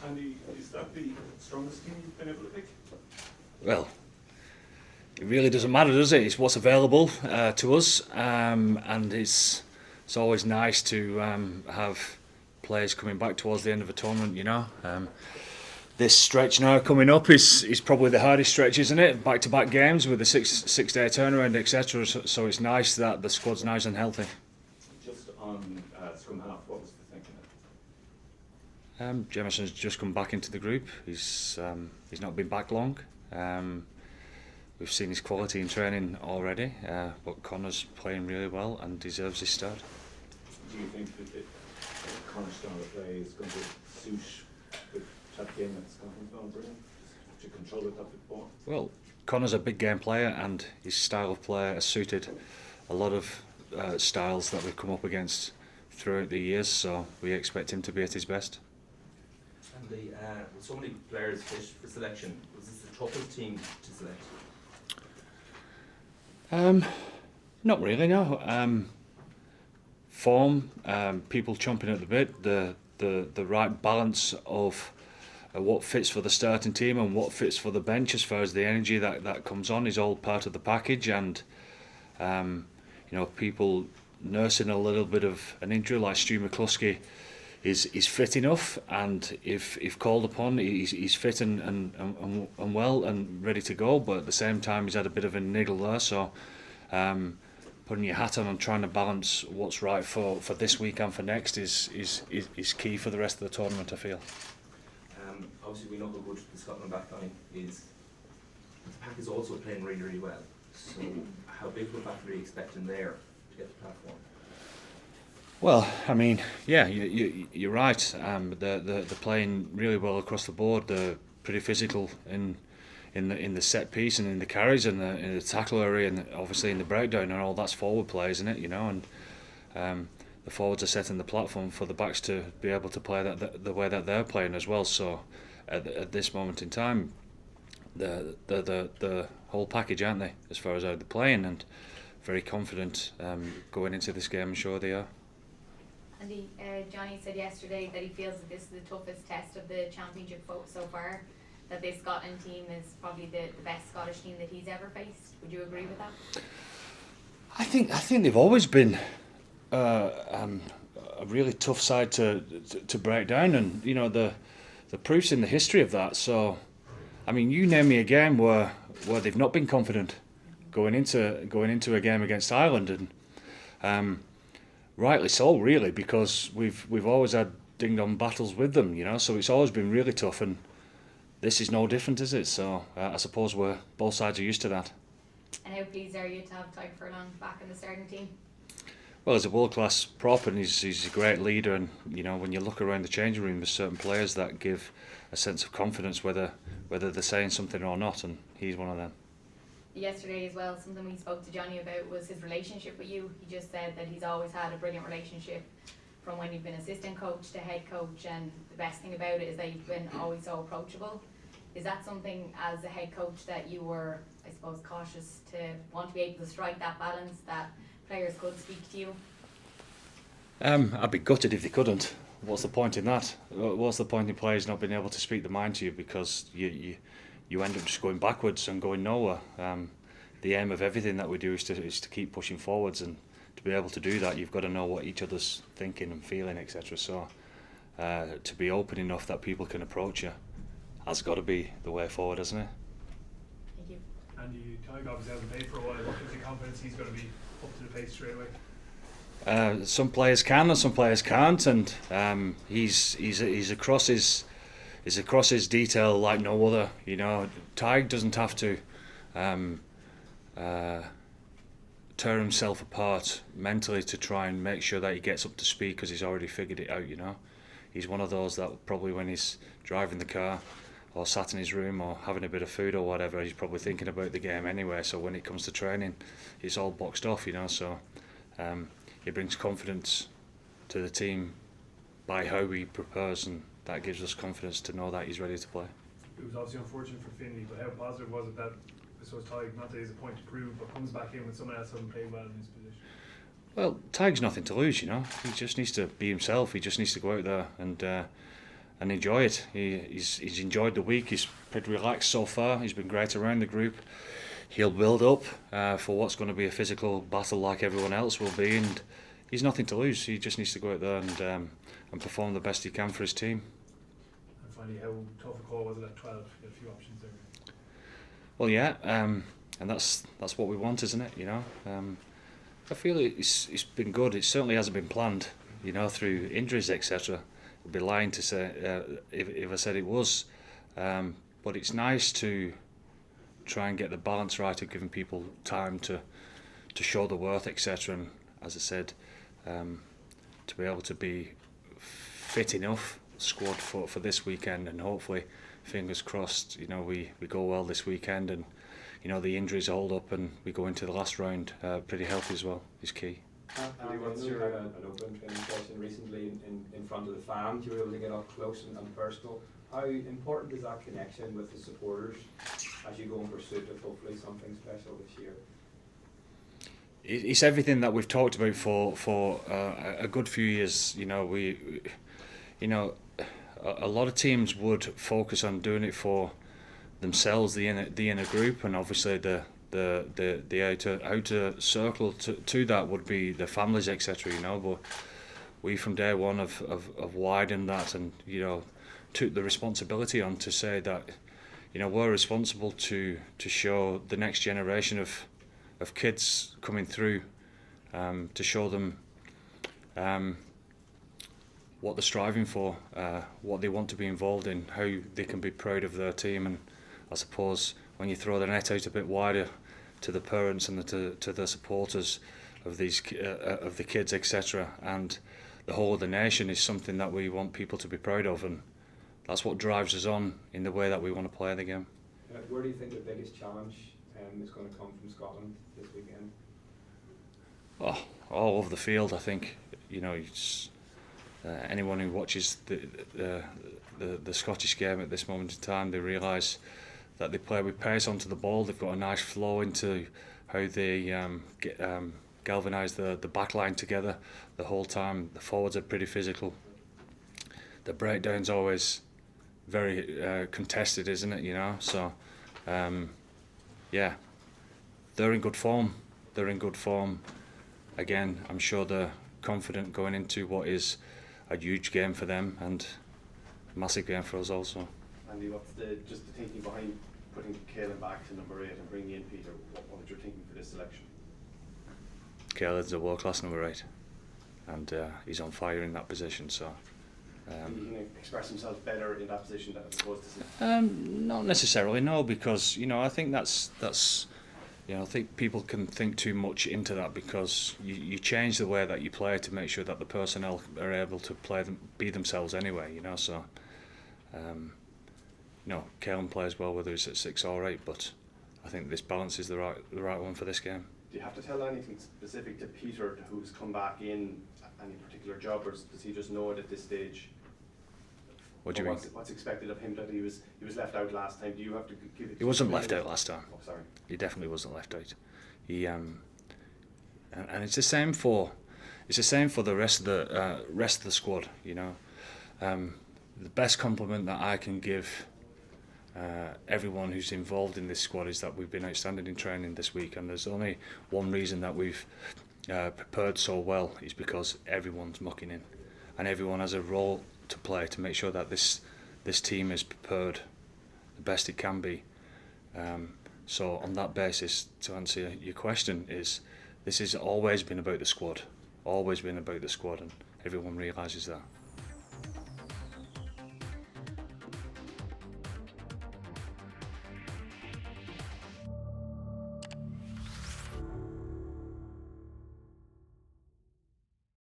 Andy, is that the strongest team you've been able to pick? Well, it really doesn't matter, does it? It's what's available to us, and it's always nice to have players coming back towards the end of a tournament. This stretch now coming up is probably the hardest stretch, isn't it? Back-to-back games with the six-day turnaround, etc. So it's nice that the squad's nice and healthy. Just on scrum half, what was the thinking? Jemisin's just come back into the group. He's not been back long. We've seen his quality in training already, but Connor's playing really well and deserves his start. Do you think that Connor's style of play is going to suit the type of game that Scotland's going to bring? To control it up at ball? Well, Connor's a big game player, and his style of play has suited a lot of styles that we've come up against throughout the years, so we expect him to be at his best. And with so many players fit for selection, was this the toughest team to select? Not really, no. Form, people chomping at the bit, the right balance of what fits for the starting team and what fits for the bench as far as the energy that comes on is all part of the package, and people nursing a little bit of an injury like Stu McCluskey is fit enough, and if called upon he's fit and well and ready to go, but at the same time he's had a bit of a niggle there, so putting your hat on and trying to balance what's right for this week and for next is key for the rest of the tournament, I feel. Obviously we know how good the Scotland backline is. The pack is also playing really, really well. So how big of a battle are you expecting there to get the platform? Well, I mean, yeah, you're right. They're playing really well across the board. They're pretty physical in the set piece and in the carries and in the tackle area, and obviously in the breakdown, and all that's forward play, isn't it? And the forwards are setting the platform for the backs to be able to play that the way that they're playing as well. So at this moment in time, the whole package, aren't they, as far as how they're playing, and very confident going into this game. I'm sure they are. Andy, Johnny said yesterday that he feels that this is the toughest test of the championship so far, that this Scotland team is probably the best Scottish team that he's ever faced. Would you agree with that? I think they've always been a really tough side to break down, and the proof's in the history of that. So, I mean, you name me a game where they've not been confident going into a game against Ireland, and rightly so, really, because we've always had ding-dong battles with them, so it's always been really tough, and this is no different, is it? So I suppose both sides are used to that. And how pleased are you to have Tadhg Furlong back in the starting team? Well, he's a world-class prop, and he's a great leader, and when you look around the changing room, there's certain players that give a sense of confidence whether they're saying something or not, and he's one of them. Yesterday as well, something we spoke to Johnny about was his relationship with you. He just said that he's always had a brilliant relationship from when you've been assistant coach to head coach, and the best thing about it is that you've been always so approachable. Is that something as a head coach that you were, I suppose, cautious to want to be able to strike that balance, that players could speak to you? I'd be gutted if they couldn't. What's the point in that? What's the point in players not being able to speak their mind to you, because you end up just going backwards and going nowhere. The aim of everything that we do is to keep pushing forwards, and to be able to do that, you've got to know what each other's thinking and feeling, etc. So to be open enough that people can approach you has got to be the way forward, hasn't it? Thank you. Andy, Tadhg obviously hasn't played for a while. What gives you confidence he's going to be up to the pace straight away? Some players can and some players can't, and he's across his detail like no other. Tadhg doesn't have to tear himself apart mentally to try and make sure that he gets up to speed, because he's already figured it out. He's one of those that probably when he's driving the car or sat in his room or having a bit of food or whatever, he's probably thinking about the game anyway. So when it comes to training, it's all boxed off. So he brings confidence to the team by how he prepares, and that gives us confidence to know that he's ready to play. It was obviously unfortunate for Finlay, but how positive was it that, I suppose, Tadhg, not that he's a point to prove, but comes back in when someone else hasn't played well in his position? Well, Tadhg's nothing to lose, He just needs to be himself. He just needs to go out there and enjoy it. He's enjoyed the week. He's pretty relaxed so far. He's been great around the group. He'll build up for what's going to be a physical battle like everyone else will be, and he's nothing to lose. He just needs to go out there and perform the best he can for his team. And finally, how tough a call was it at 12? You had a few options there. Well, yeah, and that's what we want, isn't it? You know, I feel it's been good. It certainly hasn't been planned, you know, through injuries, etc. I'd be lying to say if I said it was, but it's nice to try and get the balance right of giving people time to show the worth, etc. And as I said, to be able to be fit enough squad for this weekend, and hopefully, fingers crossed, you know, we go well this weekend, and you know the injuries hold up and we go into the last round pretty healthy as well is key. Andy, what's your an open training session recently in front of the fans? You were able to get up close and personal. How important is that connection with the supporters as you go in pursuit of hopefully something special this year? It's everything that we've talked about for a good few years. You know, a lot of teams would focus on doing it for themselves, the inner group, and obviously the outer circle to that would be the families, etc. You know, but we from day one have widened that, and you know, took the responsibility on to say that, you know, we're responsible to show the next generation of kids coming through, to show them what they're striving for, what they want to be involved in, how they can be proud of their team. And I suppose when you throw the net out a bit wider to the parents and to the supporters of these of the kids, etc., and the whole of the nation, is something that we want people to be proud of, and that's what drives us on in the way that we want to play the game. Where do you think the biggest challenge is going to come from Scotland this weekend? Oh, all over the field, I think. You know, it's, anyone who watches the Scottish game at this moment in time, they realise that they play with pace onto the ball. They've got a nice flow into how they galvanise the back line together the whole time. The forwards are pretty physical. The breakdown's always very contested, isn't it? You know, so yeah, they're in good form. They're in good form. Again, I'm sure they're confident going into what is a huge game for them and a massive game for us also. Andy, what's just the thinking behind putting Caelan back to number 8 and bringing in Peter? What was your thinking for this selection? Caelan's a world-class number 8, and he's on fire in that position. So. He can express himself better in that position as opposed to. Not necessarily, no, because you know I think that's you know, I think people can think too much into that, because you change the way that you play to make sure that the personnel are able to be themselves anyway. You know, so you know, Caelan plays well whether he's at 6 or 8, but I think this balance is the right one for this game. Do you have to tell anything specific to Peter who's come back in, any particular job, or does he just know it at this stage? What do you mean? What's expected of him? That he was left out last time. Do you have to give it? He wasn't left out last time. Oh, sorry. He definitely wasn't left out. He and it's the same for the rest of the squad. You know, the best compliment that I can give everyone who's involved in this squad is that we've been outstanding in training this week, and there's only one reason that we've prepared so well, is because everyone's mucking in, and everyone has a role to play to make sure that this team is prepared the best it can be. So on that basis, to answer your question, this has always been about the squad, and everyone realises that.